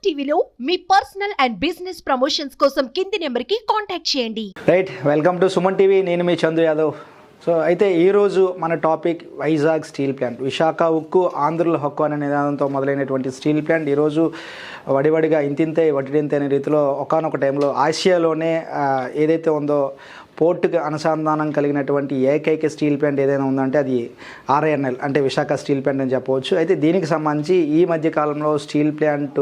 టీవీలో మీ personal and business promotions కోసం కింది నెంబర్కి కాంటాక్ట్ చేయండి. Right, welcome to Suman TV. నేను మీ చందు యాదవ్. సో అయితే ఈరోజు మన topic Vizag steel plant. Visakha ఉక్కు ఆంధ్రుల హక్కు అనే నినాదంతో మొదలైనటువంటి స్టీల్ ప్లాంట్ ఈరోజు వడివడిగా ఇంతింతే వడ్డింతే అనే రీతిలో ఒకానొక టైంలో ఆసియాలోనే ఏదైతే ఉందో పోర్టుకి అనుసంధానం కలిగినటువంటి ఏకైక స్టీల్ ప్లాంట్ ఏదైనా ఉందంటే అది ఆర్ఐఎన్ఎల్ అంటే విశాఖ స్టీల్ ప్లాంట్ అని చెప్పవచ్చు. అయితే దీనికి సంబంధించి ఈ మధ్య కాలంలో స్టీల్ ప్లాంట్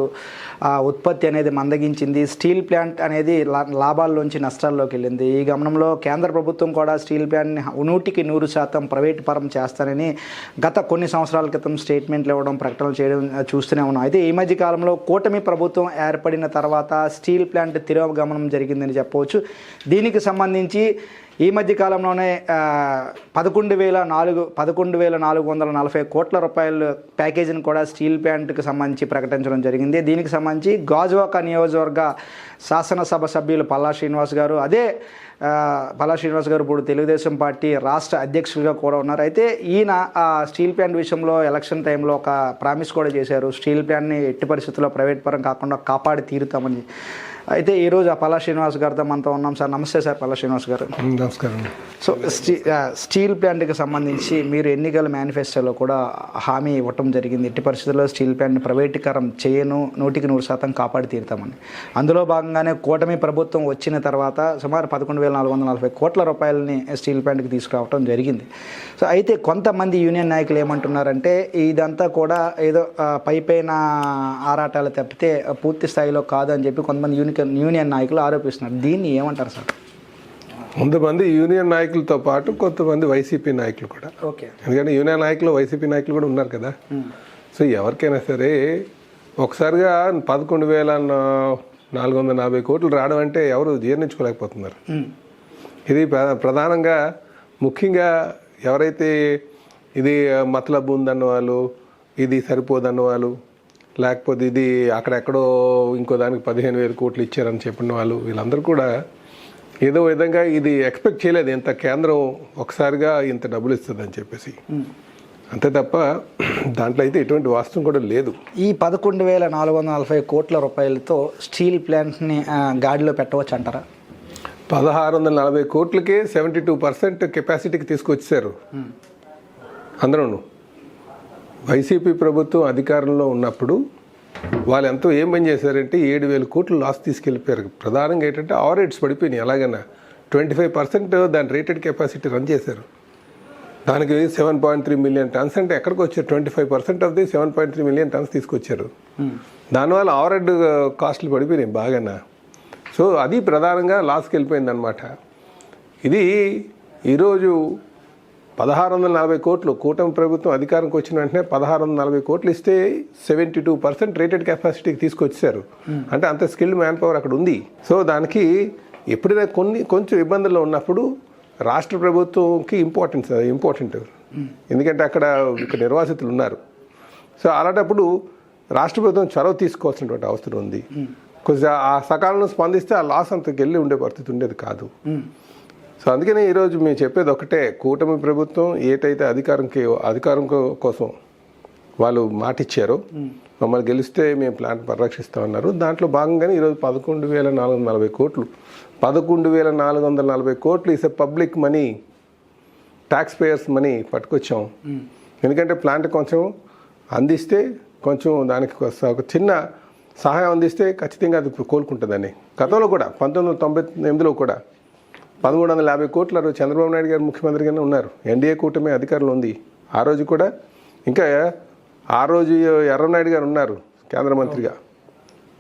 ఉత్పత్తి అనేది మందగించింది. స్టీల్ ప్లాంట్ అనేది లాభాల్లోంచి నష్టాల్లోకి వెళ్ళింది. ఈ గమనంలో కేంద్ర ప్రభుత్వం కూడా స్టీల్ ప్లాంట్ని 100% ప్రైవేట్ పరం చేస్తానని గత కొన్ని సంవత్సరాల క్రితం స్టేట్మెంట్లు ఇవ్వడం, ప్రకటనలు చేయడం చూస్తూనే ఉన్నాం. అయితే ఈ మధ్య కాలంలో కూటమి ప్రభుత్వం ఏర్పడిన తర్వాత స్టీల్ ప్లాంట్ తిరోగమనం జరిగిందని చెప్పవచ్చు. దీనికి సంబంధించి ఈ మధ్య కాలంలోనే 11,440 కోట్ల రూపాయల ప్యాకేజీని కూడా స్టీల్ ప్లాంట్కి సంబంధించి ప్రకటించడం జరిగింది. దీనికి సంబంధించి గాజువాక నియోజకవర్గ శాసనసభ సభ్యులు పల్లా శ్రీనివాస్ గారు ఇప్పుడు తెలుగుదేశం పార్టీ రాష్ట్ర అధ్యక్షులుగా కూడా ఉన్నారు. అయితే ఈయన స్టీల్ ప్లాంట్ విషయంలో ఎలక్షన్ టైంలో ఒక ప్రామిస్ కూడా చేశారు. స్టీల్ ప్లాంట్ని ఎట్టి పరిస్థితుల్లో ప్రైవేట్ పరం కాకుండా కాపాడి తీరుతామని. అయితే ఈరోజు పల్లా శ్రీనివాస్ గారితో మనతో ఉన్నాం. సార్ నమస్తే. సార్ పల్లా శ్రీనివాస్ గారు నమస్కారం. సో స్టీల్ ప్లాంట్కి సంబంధించి మీరు ఎన్నికల మేనిఫెస్టోలో కూడా హామీ ఇవ్వటం జరిగింది. ఎట్టి పరిస్థితుల్లో స్టీల్ ప్లాంట్ని ప్రైవేటీకరం చేయను, 100% కాపాడి తీరుతామని. అందులో భాగంగానే కూటమి ప్రభుత్వం వచ్చిన తర్వాత సుమారు 11,440 కోట్ల రూపాయలని స్టీల్ ప్లాంట్కి తీసుకురావడం జరిగింది. సో అయితే కొంతమంది యూనియన్ నాయకులు ఏమంటున్నారంటే ఇదంతా కూడా ఏదో పైపైన ఆరాటాలు తప్పితే పూర్తి స్థాయిలో కాదు అని చెప్పి కొంతమంది యూనియన్ నాయకులు ఆరోపిస్తున్నారు. దీన్ని ఏమంటారు సార్? కొంతమంది యూనియన్ నాయకులతో పాటు కొంతమంది వైసీపీ నాయకులు కూడా. ఓకే, ఎందుకంటే యూనియన్ నాయకులు వైసీపీ నాయకులు కూడా ఉన్నారు కదా. సో ఎవరికైనా సరే ఒకసారిగా 11,440 కోట్లు రావడం అంటే ఎవరు జీర్ణించుకోలేకపోతున్నారు. ఇది ప్రధానంగా ముఖ్యంగా ఎవరైతే ఇది మతలబు ఉందన్న వాళ్ళు, ఇది సరిపోదన్న వాళ్ళు, లేకపోతే ఇది అక్కడెక్కడో ఇంకో దానికి 15,000 కోట్లు ఇచ్చారని చెప్పిన వాళ్ళు, వీళ్ళందరూ కూడా ఏదో విధంగా ఇది ఎక్స్పెక్ట్ చేయలేదు ఇంత కేంద్రం ఒకసారిగా ఇంత డబ్బులు ఇస్తుందని చెప్పేసి. అంతే తప్ప దాంట్లో అయితే ఎటువంటి వాస్తవం కూడా లేదు. ఈ 11,440 కోట్ల రూపాయలతో స్టీల్ ప్లాంట్ని గాడిలో పెట్టవచ్చు అంటారా? 1,640 కోట్లకే 72% కెపాసిటీకి తీసుకొచ్చారు అందరూ. వైసీపీ ప్రభుత్వం అధికారంలో ఉన్నప్పుడు వాళ్ళు ఎంతో ఏం పని చేశారంటే 7,000 కోట్లు లాస్ తీసుకెళ్ళిపోయారు. ప్రధానంగా ఏంటంటే ఆవర్ రేట్స్ పడిపోయినాయి. ఎలాగైనా 25% దాని రేటెడ్ కెపాసిటీ రన్ చేశారు. దానికి 7.3 మిలియన్ టన్స్ అంటే ఎక్కడికి వచ్చారు? 25% ఆఫ్ ది 7.3 మిలియన్ టన్స్ తీసుకొచ్చారు. దానివల్ల ఆవర్ హెడ్ కాస్ట్లు పడిపోయినాయి బాగానా. సో అది ప్రధానంగా లాస్కి వెళ్ళిపోయింది అనమాట. ఇది ఈరోజు 1,640 కోట్లు కూటమి ప్రభుత్వం అధికారంకి వచ్చిన వెంటనే 1,640 కోట్లు ఇస్తే 72% రేటెడ్ కెపాసిటీకి తీసుకొచ్చారు. అంటే అంత స్కిల్డ్ మ్యాన్ పవర్ అక్కడ ఉంది. సో దానికి ఎప్పుడైనా కొంచెం ఇబ్బందుల్లో ఉన్నప్పుడు రాష్ట్ర ప్రభుత్వంకి ఇంపార్టెంట్ ఎందుకంటే అక్కడ నిర్వాసితులు ఉన్నారు. సో అలాంటప్పుడు రాష్ట్ర ప్రభుత్వం చొరవ తీసుకోవాల్సినటువంటి అవసరం ఉంది. కొంచెం ఆ సకాలంలో స్పందిస్తే ఆ లాస్ అంతకు వెళ్ళి ఉండే పరిస్థితి ఉండేది కాదు. సో అందుకనే ఈరోజు మేము చెప్పేది ఒకటే, కూటమి ప్రభుత్వం ఏటైతే అధికారం కోసం వాళ్ళు మాటిచ్చారో మమ్మల్ని గెలిస్తే మేము ప్లాంట్ పరిరక్షిస్తామన్నారు. దాంట్లో భాగంగానే ఈరోజు 11,440 కోట్లు 11,440 కోట్లు is a public money, tax payers money పట్టుకొచ్చాం. ఎందుకంటే ప్లాంట్ కొంచెం అందిస్తే, కొంచెం దానికి ఒక చిన్న సహాయం అందిస్తే ఖచ్చితంగా అది కోలుకుంటుందని. గతంలో కూడా 1998లో కూడా 1,350 కోట్ల చంద్రబాబు నాయుడు గారు ముఖ్యమంత్రిగానే ఉన్నారు. ఎన్డీఏ కూటమి అధికారంలో ఉంది. ఆ రోజు కూడా ఇంకా ఆ రోజు ఎర్రనాయుడు గారు ఉన్నారు కేంద్ర మంత్రిగా,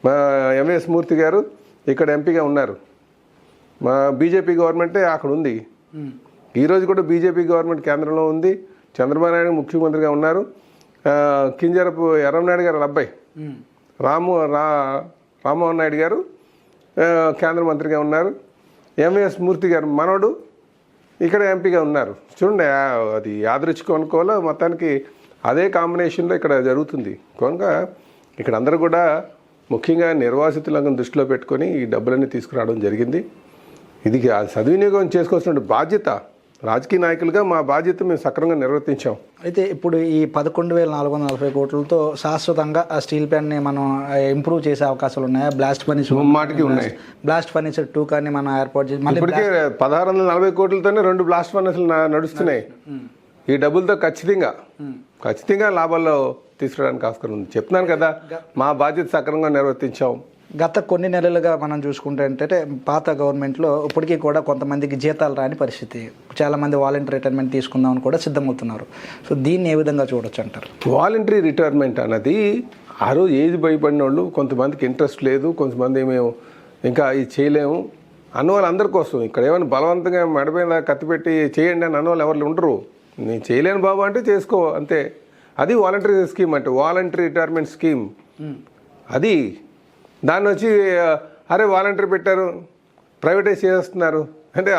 మా ఎంఎస్ మూర్తి గారు ఇక్కడ ఎంపీగా ఉన్నారు. మా బీజేపీ గవర్నమెంటే అక్కడ ఉంది. ఈరోజు కూడా బీజేపీ గవర్నమెంట్ కేంద్రంలో ఉంది. చంద్రబాబు నాయుడు ముఖ్యమంత్రిగా ఉన్నారు. కింజరపు ఎర్రనాయుడు గారు అబ్బాయి రామ్మోహన్ నాయుడు గారు కేంద్ర మంత్రిగా ఉన్నారు. ఎంఎస్ మూర్తి గారు మనోడు ఇక్కడ ఎంపీగా ఉన్నారు. చూడండి, అది యాదృచ్ఛికం అనుకోవాలో మొత్తానికి అదే కాంబినేషన్లో ఇక్కడ జరుగుతుంది. కనుక ఇక్కడ అందరూ కూడా ముఖ్యంగా నిర్వాసితులను దృష్టిలో పెట్టుకొని ఈ డబ్బులన్నీ తీసుకురావడం జరిగింది. ఇది సద్వినియోగం చేసుకోవాల్సిన బాధ్యత రాజకీయ నాయకులుగా మా బాధ్యత మేము సక్రమంగా నిర్వర్తించాం. అయితే ఇప్పుడు ఈ 11,440 కోట్లతో శాశ్వతంగా ఆ స్టీల్ ప్లాంట్ని మనం ఇంప్రూవ్ చేసే అవకాశాలు ఉన్నాయా? బ్లాస్ట్ ఫర్నిచర్ మాటికి ఉన్నాయి. బ్లాస్ట్ ఫర్నిచర్ 2 కానీ మనం ఏర్పాటు చేసి మళ్ళీ ఇప్పటికే 1640 కోట్లతోనే 2 బ్లాస్ట్ ఫర్నెస్లు నడుస్తున్నాయి. ఈ డబ్బులతో ఖచ్చితంగా లాభాల్లో తీసుకురావడానికి ఆస్కారం ఉంది. చెప్తున్నాను కదా, మా బాధ్యత సక్రమంగా నిర్వర్తించాం. గత కొన్ని నెలలుగా మనం చూసుకుంటే ఏంటంటే పాత గవర్నమెంట్లో ఇప్పటికీ కూడా కొంతమందికి జీతాలు రాని పరిస్థితి, చాలామంది వాలంటరీ రిటైర్మెంట్ తీసుకుందామని కూడా సిద్ధమవుతున్నారు. సో దీన్ని ఏ విధంగా చూడొచ్చు అంటారు? వాలంటరీ రిటైర్మెంట్ అన్నది ఆ రోజు ఏజ్ భయపడిన వాళ్ళు, కొంతమందికి ఇంట్రెస్ట్ లేదు, కొంతమంది మేము ఇంకా ఇది చేయలేము అన్న వాళ్ళందరి కోసం. ఇక్కడ ఏమైనా బలవంతంగా మెడపైన కత్తి పెట్టి చేయండి అని అన్నవాళ్ళు ఎవరు ఉండరు. నేను చేయలేను బాబు అంటే చేసుకో అంతే. అది వాలంటరీ స్కీమ్ అంటే వాలంటరీ రిటైర్మెంట్ స్కీమ్. అది దాన్ని వచ్చి అరే వాలంటరీ పెట్టారు, ప్రైవేటైజ్ చేస్తున్నారు అంటే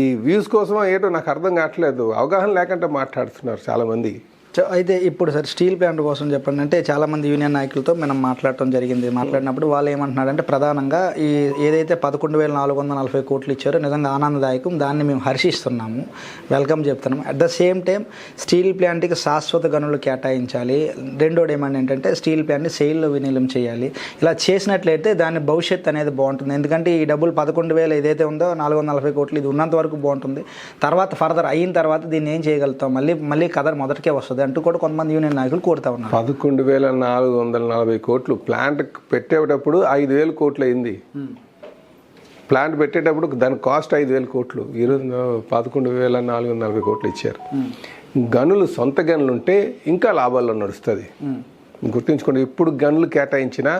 ఈ వ్యూస్ కోసం ఏటో నాకు అర్థం కావట్లేదు. అవగాహన లేకుండా మాట్లాడుతున్నారు చాలామంది. అయితే ఇప్పుడు సార్ స్టీల్ ప్లాంట్ కోసం చెప్పండి అంటే చాలామంది యూనియన్ నాయకులతో మనం మాట్లాడటం జరిగింది. మాట్లాడినప్పుడు వాళ్ళు ఏమంటున్నారంటే ప్రధానంగా ఈ ఏదైతే 11,440 కోట్లు ఇచ్చారో నిజంగా ఆనందదాయకం, దాన్ని మేము హర్షిస్తున్నాము, వెల్కమ్ చెప్తున్నాము. At the same time steel ప్లాంట్కి శాశ్వత గనులు కేటాయించాలి. రెండోది ఏమని ఏంటంటే స్టీల్ ప్లాంట్ని సెయిల్లో విలీనం చేయాలి. ఇలా చేసినట్లయితే దాని భవిష్యత్తు అనేది బాగుంటుంది. ఎందుకంటే ఈ డబ్బులు 11,000 ఏదైతే ఉందో 440 కోట్లు ఇది ఉన్నంత వరకు బాగుంటుంది. తర్వాత ఫర్దర్ అయిన తర్వాత దీన్ని ఏం చేయగలుగుతాం, మళ్ళీ కథ మొదటికే వస్తుంది అంటూ కూడా కొంతమంది యూనియన్ నాయకులు కోరుతా ఉన్నారు. 11,440 కోట్లు ప్లాంట్ పెట్టేటప్పుడు 5,000 కోట్లు అయింది. ప్లాంట్ పెట్టేటప్పుడు దాని కాస్ట్ 5,000 కోట్లు. ఈరోజు 11,440 కోట్లు ఇచ్చారు. గనులు సొంత గనులు ఉంటే ఇంకా లాభాల్లో నడుస్తుంది. గుర్తుంచుకోండి, ఇప్పుడు గనులు కేటాయించినా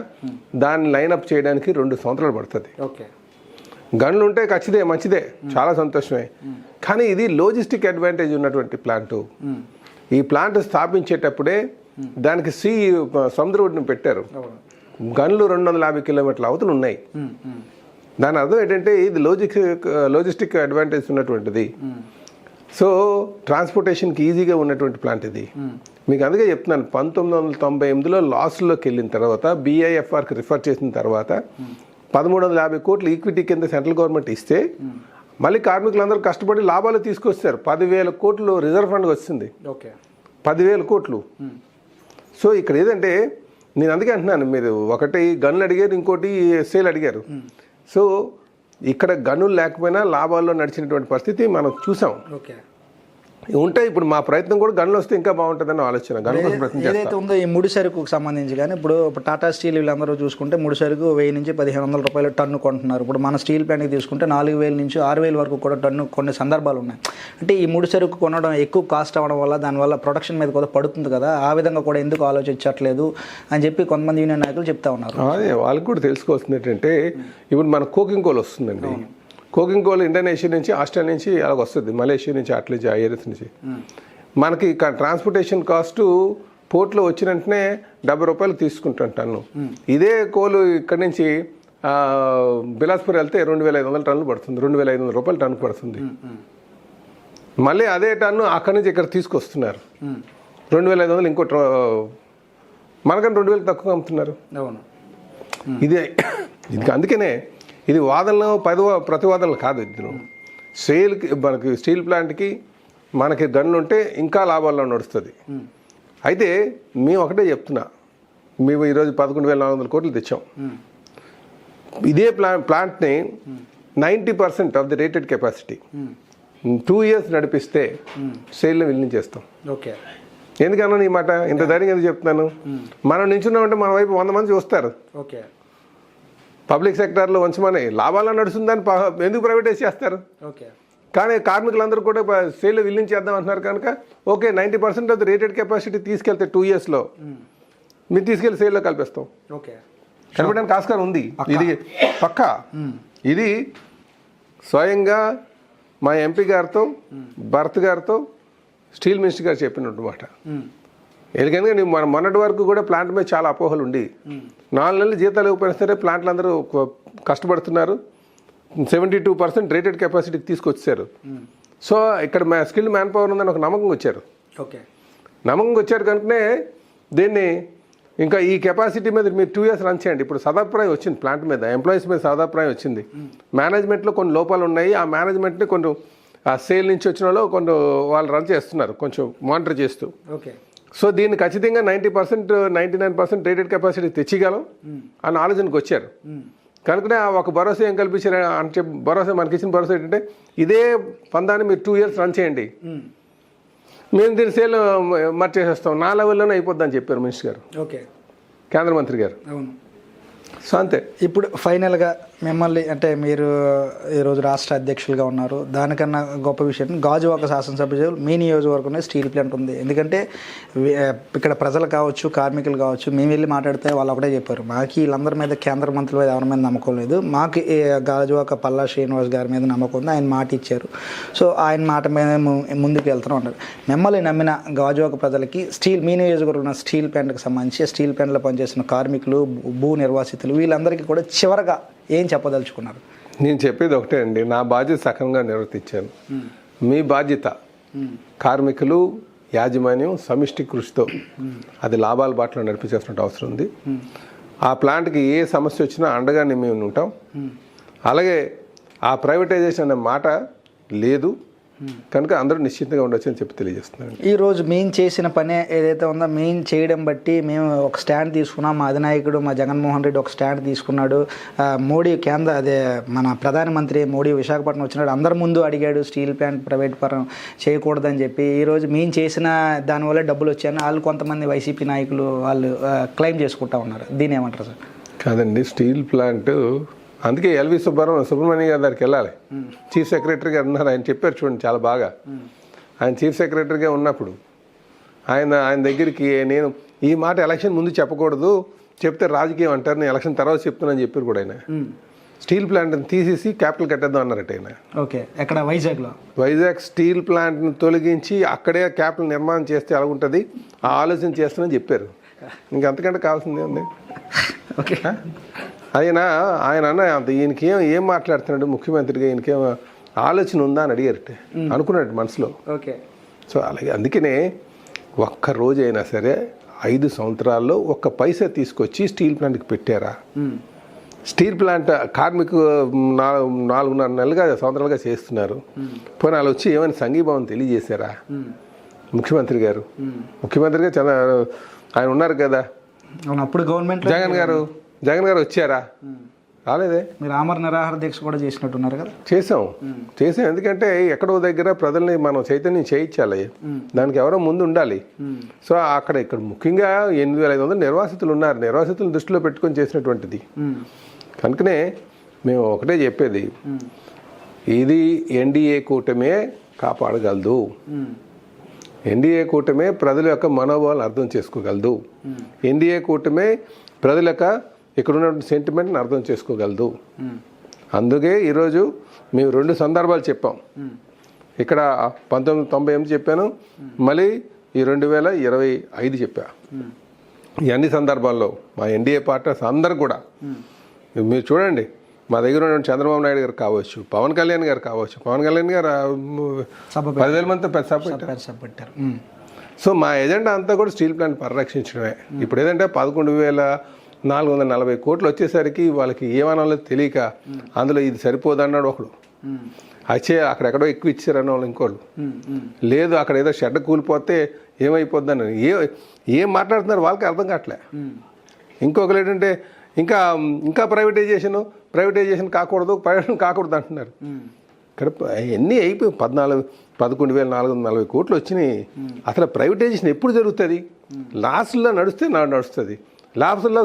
దాన్ని లైనప్ చేయడానికి 2 సంవత్సరాలు పడుతుంది. గనులు ఉంటే ఖచ్చితంగా మంచిదే, చాలా సంతోషమే. కానీ ఇది లాజిస్టిక్ అడ్వాంటేజ్ ఉన్నటువంటి ప్లాంటు. ఈ ప్లాంట్ స్థాపించేటప్పుడే దానికి సముద్ర ఒడ్డున పెట్టారు. గన్లు 250 కిలోమీటర్ల అవతలు ఉన్నాయి. దాని అర్థం ఏంటంటే ఇది లాజిస్టిక్ అడ్వాంటేజ్ ఉన్నటువంటిది. సో ట్రాన్స్పోర్టేషన్కి ఈజీగా ఉన్నటువంటి ప్లాంట్ ఇది. మీకు అందుకే చెప్తున్నాను, 1998లో లాస్లోకి వెళ్ళిన తర్వాత BIFRకి రిఫర్ చేసిన తర్వాత 1350 కోట్లు ఈక్విటీ కింద సెంట్రల్ గవర్నమెంట్ ఇస్తే మళ్ళీ కార్మికులందరూ కష్టపడి లాభాలు తీసుకొచ్చారు. 10,000 కోట్లు రిజర్వ్ ఫండ్ వచ్చింది. 10,000 కోట్లు. సో ఇక్కడ ఏదంటే నేను అందుకే అంటున్నాను, మీరు ఒకటి గన్లు అడిగారు, ఇంకోటి సేల్ అడిగారు. సో ఇక్కడ గనులు లేకపోయినా లాభాల్లో నడిచినటువంటి పరిస్థితి మనం చూసాం. ఉంటాయి. ఇప్పుడు మా ప్రయత్నం కూడా గన్లు వస్తే ఇంకా బాగుంటుందని ఆలోచన. ఏదైతే ఉందో ఈ ముడి సరుకుకు సంబంధించి కానీ ఇప్పుడు టాటా స్టీల్ వీళ్ళందరూ చూసుకుంటే ముడి సరుకు 1000 నుంచి 1,500 రూపాయలు టన్ను కొంటున్నారు. ఇప్పుడు మన స్టీల్ ప్లాంట్కి తీసుకుంటే 4,000 నుంచి 6,000 వరకు కూడా టన్ను కొన్ని సందర్భాలు ఉన్నాయి. అంటే ఈ ముడి సరుకు కొనడం ఎక్కువ కాస్ట్ అవ్వడం వల్ల దానివల్ల ప్రొడక్షన్ మీద కూడా పడుతుంది కదా, ఆ విధంగా కూడా ఎందుకు ఆలోచించట్లేదు అని చెప్పి కొంతమంది యూనియన్ నాయకులు చెప్తా ఉన్నారు. అదే వాళ్ళకి కూడా తెలుసుకోవాల్సింది ఏంటంటే ఇప్పుడు మన కోకింగ్ కోల్ వస్తుందండి. కోకింగ్ కోల్ ఇండోనేషియా నుంచి, ఆస్ట్రేలియా నుంచి అలాగ వస్తుంది, మలేషియా నుంచి, అట్లా ఐఎస్ నుంచి. మనకి ట్రాన్స్పోర్టేషన్ కాస్ట్ పోర్ట్లో వచ్చిన వెంటనే 70 రూపాయలు తీసుకుంటుంటాను. ఇదే కోలు ఇక్కడ నుంచి బిలాస్పూర్ వెళ్తే 2,500 టన్నులు పడుతుంది, 2,500 రూపాయలు టన్ను పడుతుంది. మళ్ళీ అదే టన్ను అక్కడి నుంచి ఇక్కడ తీసుకొస్తున్నారు 2,500. ఇంకో మనకన్నా 2,000 తక్కువ అమ్ముతున్నారు. ఇది అందుకనే ఇది వాదనలు ప్రతివాదనలు కాదు. ఇద్దరు మనకి స్టీల్ ప్లాంట్కి మనకి గన్లు ఉంటే ఇంకా లాభాల్లో నడుస్తుంది. అయితే మేము ఒకటే చెప్తున్నా, మేము ఈరోజు 11,400 కోట్లు తెచ్చాం. ఇదే ప్లాంట్ని 90% of the rated capacity 2 years నడిపిస్తే సేల్ని విలీనం చేస్తాం. ఎందుకన్నా ఈ మాట ఇంత ధైర్యంగా ఎందుకు చెప్తున్నాను? మనం నించున్నామంటే మన వైపు 100 మంది చూస్తారు. పబ్లిక్ సెక్టార్లో ఉంచమని లాభాల్లో నడుస్తుందని ఎందుకు ప్రైవేటైజ్ చేస్తారు? కానీ కార్మికులందరూ కూడా సేల్ విలీనం చేద్దాం అంటున్నారు కనుక okay 90% of the rated capacity తీసుకెళ్తే 2 yearsలో మీరు తీసుకెళ్ళి సేల్లో కలిపేస్తాం. కలపడానికి ఆస్కారం ఉంది. ఇది పక్కా. ఇది స్వయంగా మా ఎంపీ గారితో, భరత్ గారితో, స్టీల్ మినిస్టర్ గారు చెప్పినట్టు మాట. ఎందుకంటే మొన్నటి వరకు కూడా ప్లాంట్ మీద చాలా అపోహలు ఉండి 4 నెలలు జీతాలు ఇవ్వకపోయినా సరే ప్లాంట్లు అందరూ కష్టపడుతున్నారు. 72% రేటెడ్ కెపాసిటీకి తీసుకొచ్చారు. సో ఇక్కడ స్కిల్డ్ మ్యాన్ పవర్ ఉందని ఒక నమ్మకం వచ్చారు. నమ్మకం వచ్చారు కనుకనే దీన్ని ఇంకా ఈ కెపాసిటీ మీద మీరు 2 years రన్ చేయండి. ఇప్పుడు సదాభిప్రాయం వచ్చింది ప్లాంట్ మీద, ఎంప్లాయీస్ మీద సదాభిప్రాయం వచ్చింది. మేనేజ్మెంట్లో కొన్ని లోపాలు ఉన్నాయి. ఆ మేనేజ్మెంట్ని కొన్ని ఆ సేల్ నుంచి వచ్చిన వాళ్ళు కొంచెం వాళ్ళు రన్ చేస్తున్నారు కొంచెం మానిటర్ చేస్తూ. ఓకే. సో దీన్ని ఖచ్చితంగా 90% 99% రేటెడ్ కెపాసిటీ తెచ్చిగలం అన్న ఆలోచనకు వచ్చారు. కనుకనే ఒక భరోసా ఏం కల్పించారు అంటే, భరోసా మనకి ఇచ్చిన భరోసా ఏంటంటే ఇదే పందాన్ని మీరు 2 years రన్ చేయండి, మేము దీని సేల్ మర్చేసేస్తాం, నా లెవెల్లోనే అయిపోద్ది అని చెప్పారు మినిస్టర్ గారు, ఓకే, కేంద్ర మంత్రి గారు. అవును. సో అంతే. ఇప్పుడు ఫైనల్గా మిమ్మల్ని అంటే మీరు ఈరోజు రాష్ట్ర అధ్యక్షులుగా ఉన్నారు, దానికన్నా గొప్ప విషయం గాజువాక శాసనసభ్యులు మీ నియోజకవర్గంలో స్టీల్ ప్లాంట్ ఉంది. ఎందుకంటే ఇక్కడ ప్రజలు కావచ్చు, కార్మికులు కావచ్చు, మేము వెళ్ళి మాట్లాడితే వాళ్ళు ఒకటే చెప్పారు, మాకు వీళ్ళందరి మీద కేంద్ర మంత్రుల మీద ఎవరి మీద నమ్మకం లేదు, మాకు గాజువాక పల్లా శ్రీనివాస్ గారి మీద నమ్మకం ఉంది, ఆయన మాట ఇచ్చారు, సో ఆయన మాట మీద ముందుకు వెళ్తూనే ఉంటారు. మిమ్మల్ని నమ్మిన గాజువాక ప్రజలకి మీ నియోజకవర్గం స్టీల్ ప్లాంట్కి సంబంధించి స్టీల్ ప్లాంట్లో పనిచేసిన కార్మికులు, భూ నిర్వాసితులు వీళ్ళందరికీ కూడా చివరగా ఏం చెప్పదలుచుకున్నారు? నేను చెప్పేది ఒకటే అండి, నా బాధ్యత సక్రమంగా నిర్వర్తించాను. మీ బాధ్యత కార్మికులు, యాజమాన్యం సమిష్టి కృషితో అది లాభాల బాటలో నడిపించాల్సిన అవసరం ఉంది. ఆ ప్లాంట్కి ఏ సమస్య వచ్చినా అండగా మేము ఉంటాం. అలాగే ఆ ప్రైవేటైజేషన్ అనే మాట లేదు కనుక అందరూ నిశ్చింతగా ఉండొచ్చు అని చెప్పి తెలియజేస్తున్నాను. ఈరోజు మేము చేసిన పనే ఏదైతే ఉందో మేము చేయడం బట్టి మేము ఒక స్టాండ్ తీసుకున్నాం, మా అధినాయకుడు మా జగన్మోహన్ రెడ్డి ఒక స్టాండ్ తీసుకున్నాడు, మోడీ అదే మన ప్రధానమంత్రి మోడీ విశాఖపట్నం వచ్చినాడు, అందరి ముందు అడిగాడు స్టీల్ ప్లాంట్ ప్రైవేట్ పరం చేయకూడదని చెప్పి. ఈరోజు మేము చేసిన దానివల్ల డబ్బులు వచ్చాయని వాళ్ళు కొంతమంది వైసీపీ నాయకులు వాళ్ళు క్లెయిమ్ చేసుకుంటా ఉన్నారు, దీని ఏమంటారు సార్? కాదండి, స్టీల్ ప్లాంట్ అందుకే ఎల్వి సుబ్రహ్మణ్యం గారి దగ్గరికి వెళ్ళాలి. చీఫ్ సెక్రటరీ గారు ఉన్నారు, ఆయన చెప్పారు చూడండి చాలా బాగా. ఆయన చీఫ్ సెక్రటరీగా ఉన్నప్పుడు ఆయన దగ్గరికి నేను ఈ మాట ఎలక్షన్ ముందు చెప్పకూడదు, చెప్తే రాజకీయం అంటారు, నేను ఎలక్షన్ తర్వాత చెప్తున్నాను చెప్పారు కూడా ఆయన. స్టీల్ ప్లాంట్ని తీసేసి క్యాపిటల్ కట్టేద్దాం అన్నారట ఆయన. ఓకే, ఎక్కడ? వైజాగ్ స్టీల్ ప్లాంట్ని తొలగించి అక్కడే క్యాపిటల్ నిర్మాణం చేస్తే ఎలాగుంటుంది ఆ ఆలోచన చేస్తానని చెప్పారు. ఇంకంతకంటే కావాల్సిందే ఉంది. ఓకే, ఆయన అన్న ఈయనకి ఏం మాట్లాడుతున్నాడు ముఖ్యమంత్రిగా, ఈయనకేం ఆలోచన ఉందా అని అడిగారట, అనుకున్నాడు మనసులో. ఓకే. సో అలాగే అందుకనే ఒక్క రోజు అయినా సరే 5 సంవత్సరాల్లో ఒక్క పైసా తీసుకొచ్చి స్టీల్ ప్లాంట్కి పెట్టారా? స్టీల్ ప్లాంట్ కార్మికు 4.5 నెలలుగా సంవత్సరాలుగా చేస్తున్నారు, పోనీ వాళ్ళు వచ్చి ఏమైనా సంఘీభావం తెలియజేశారా? ముఖ్యమంత్రి గారుగా చాలా ఆయన ఉన్నారు కదా, అప్పుడు గవర్నమెంట్ జగన్ గారు వచ్చారా? రాలేదే. మీరు ఆమర నిరాహార దీక్ష కూడా చేసినట్టున్నారు కదా? చేసాం. ఎందుకంటే ఎక్కడో దగ్గర ప్రజల్ని మనం చైతన్యం చేయించాలి, దానికి ఎవరో ముందు ఉండాలి. సో ఇక్కడ ముఖ్యంగా 8,500 నిర్వాసితులు ఉన్నారు, నిర్వాసితులను దృష్టిలో పెట్టుకొని చేసినటువంటిది. కనుకనే మేము ఒకటే చెప్పేది, ఇది ఎన్డీఏ కూటమే కాపాడగలదు, ఎన్డీఏ కూటమే ప్రజల యొక్క మనోభావాలను అర్థం చేసుకోగలదు, ఎన్డీఏ కూటమే ప్రజల యొక్క ఇక్కడ ఉన్నటువంటి సెంటిమెంట్ని అర్థం చేసుకోగలదు. అందుకే ఈరోజు మేము 2 సందర్భాలు చెప్పాం. ఇక్కడ 1998 చెప్పాను, మళ్ళీ ఈ 2025 చెప్పా. ఈ అన్ని సందర్భాల్లో మా ఎన్డీఏ పార్ట్నర్స్ అందరు కూడా మీరు చూడండి, మా దగ్గర ఉన్న చంద్రబాబు నాయుడు గారు కావచ్చు, పవన్ కళ్యాణ్ గారు కావచ్చు, పవన్ కళ్యాణ్ గారు 10,000 మందితో పెద్ద సభ పెట్టారు. సో మా ఎజెండా అంతా కూడా స్టీల్ ప్లాంట్ పరిరక్షించడమే. ఇప్పుడు ఏదంటే 11,440 కోట్లు వచ్చేసరికి వాళ్ళకి ఏమనాలో తెలియక అందులో ఇది సరిపోదన్నాడు ఒకడు, అక్కడెక్కడో ఎక్కువ ఇచ్చారన్న వాళ్ళు ఇంకోళ్ళు, లేదు అక్కడ ఏదో షెడ్ కూలిపోతే ఏమైపోద్దని ఏం మాట్లాడుతున్నారు వాళ్ళకి అర్థం కావట్లే. ఇంకొకరు ఏంటంటే ఇంకా ప్రైవేటైజేషన్ కాకూడదు అంటున్నారు. ఇక్కడ ఎన్ని అయిపోయి 11,440 కోట్లు వచ్చినాయి. అసలు ప్రైవేటైజేషన్ ఎప్పుడు జరుగుతుంది? లాస్ట్లో నడుస్తుంది, లాస్ట్లో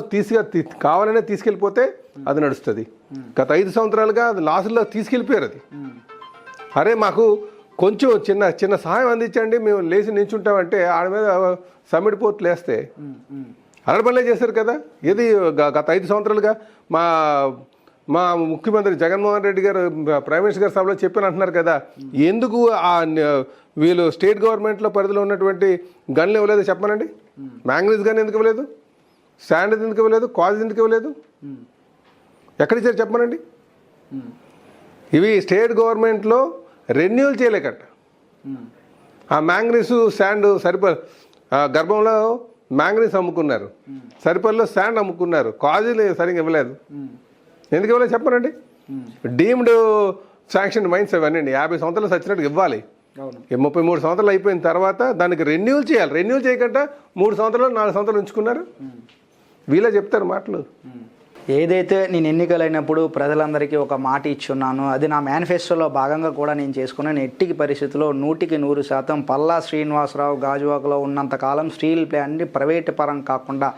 కావాలనే తీసుకెళ్ళిపోతే అది నడుస్తుంది. గత 5 సంవత్సరాలుగా అది లాస్ట్లో తీసుకెళ్ళిపోయారు. అది అరే మాకు కొంచెం చిన్న సహాయం అందించండి, మేము లేచి నించుంటామంటే ఆడ మీద సమ్మిట్ పోర్ట్లు వేస్తే అరడ పనులే చేశారు కదా. ఇది గత 5 సంవత్సరాలుగా మా ముఖ్యమంత్రి జగన్మోహన్ రెడ్డి గారు ప్రైమ్ మినిస్టర్ గారి సభలో చెప్పని అంటున్నారు కదా, ఎందుకు వీళ్ళు స్టేట్ గవర్నమెంట్లో పరిధిలో ఉన్నటువంటి గన్లు ఇవ్వలేదు చెప్పమనండి. మ్యాంగనీస్ గన్ ఎందుకు ఇవ్వలేదు? శాండ్ ఎందుకు ఇవ్వలేదు? కాజ్ ఎందుకు ఇవ్వలేదు? ఎక్కడిచ్చారు చెప్పమనండి. ఇవి స్టేట్ గవర్నమెంట్లో రెన్యూల్ చేయలేకట. ఆ మ్యాంగనీసు శాండ్ గర్భంలో మ్యాంగనీస్ అమ్ముకున్నారు, సరిపల్లిలో శాండ్ అమ్ముకున్నారు, కాజులు సరిగ్గా ఇవ్వలేదు. ఎందుకు ఇవ్వలేదు చెప్పనండి. డీమ్డ్ శాంక్షన్ మైన్స్ అవన్నీ 50 సంవత్సరాలు సచ్చినట్టు ఇవ్వాలి. అవును. 33 సంవత్సరాలు అయిపోయిన తర్వాత దానికి రెన్యూల్ చేయాలి. రెన్యూల్ చేయకుండా 3 సంవత్సరాలు 4 సంవత్సరాలు ఉంచుకున్నారు. వీళ్ళే చెప్తారు మాటలు. ఏదైతే నేను ఎన్నికలైనప్పుడు ప్రజలందరికీ ఒక మాట ఇచ్చున్నాను, అది నా మేనిఫెస్టోలో భాగంగా కూడా నేను చేసుకున్నాను. ఎట్టి పరిస్థితుల్లో 100% పల్లా శ్రీనివాసరావు గాజువాకలో ఉన్నంతకాలం స్టీల్ ప్లాంట్ని ప్రైవేట్ పరం కాకుండా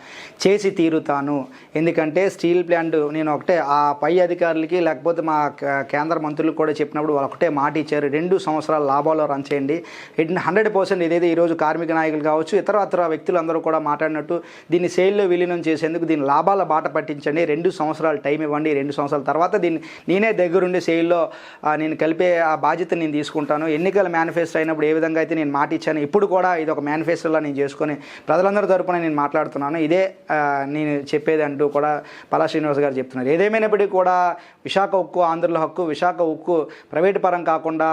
చేసి తీరుతాను. ఎందుకంటే స్టీల్ ప్లాంట్ నేను ఒకటే ఆ పై అధికారులకి లేకపోతే మా కేంద్ర మంత్రులకు కూడా చెప్పినప్పుడు వాళ్ళు ఒకటే మాట ఇచ్చారు, 2 సంవత్సరాల లాభాల్లో రన్ చేయండి. 100% ఏదైతే ఈరోజు కార్మిక నాయకులు కావచ్చు ఇతర వ్యక్తులు అందరూ కూడా మాట్లాడినట్టు దీన్ని సేల్లో విలీనం చేసేందుకు దీని లాభాల బాట పట్టించండి. 2 సంవత్సరాలు టైం ఇవ్వండి. 2 సంవత్సరాల తర్వాత దీన్ని నేనే దగ్గరుండి సేల్లో నేను కలిపే ఆ బాధ్యత నేను తీసుకుంటాను. ఎన్నికల మేనిఫెస్టో అయినప్పుడు ఏ విధంగా అయితే నేను మాట ఇచ్చాను, ఇప్పుడు కూడా ఇది ఒక మేనిఫెస్టోలా నేను చేసుకొని ప్రజలందరి తరపున నేను మాట్లాడుతున్నాను. ఇదే నేను చెప్పేది అంటూ కూడా పల్లా శ్రీనివాస్ గారు చెప్తున్నారు. ఏదేమైనప్పటికీ కూడా విశాఖ ఉక్కు ఆంధ్రుల హక్కు, విశాఖ ఉక్కు ప్రైవేటు పరం కాకుండా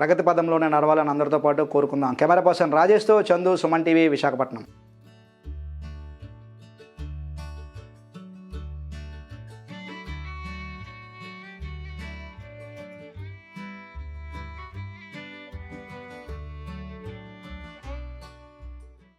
ప్రగతి పదంలోనే నడవాలని అందరితో పాటు కోరుకుందాం. కెమెరా పర్సన్ రాజేష్తో చందు, సుమన్ టీవీ, విశాఖపట్నం.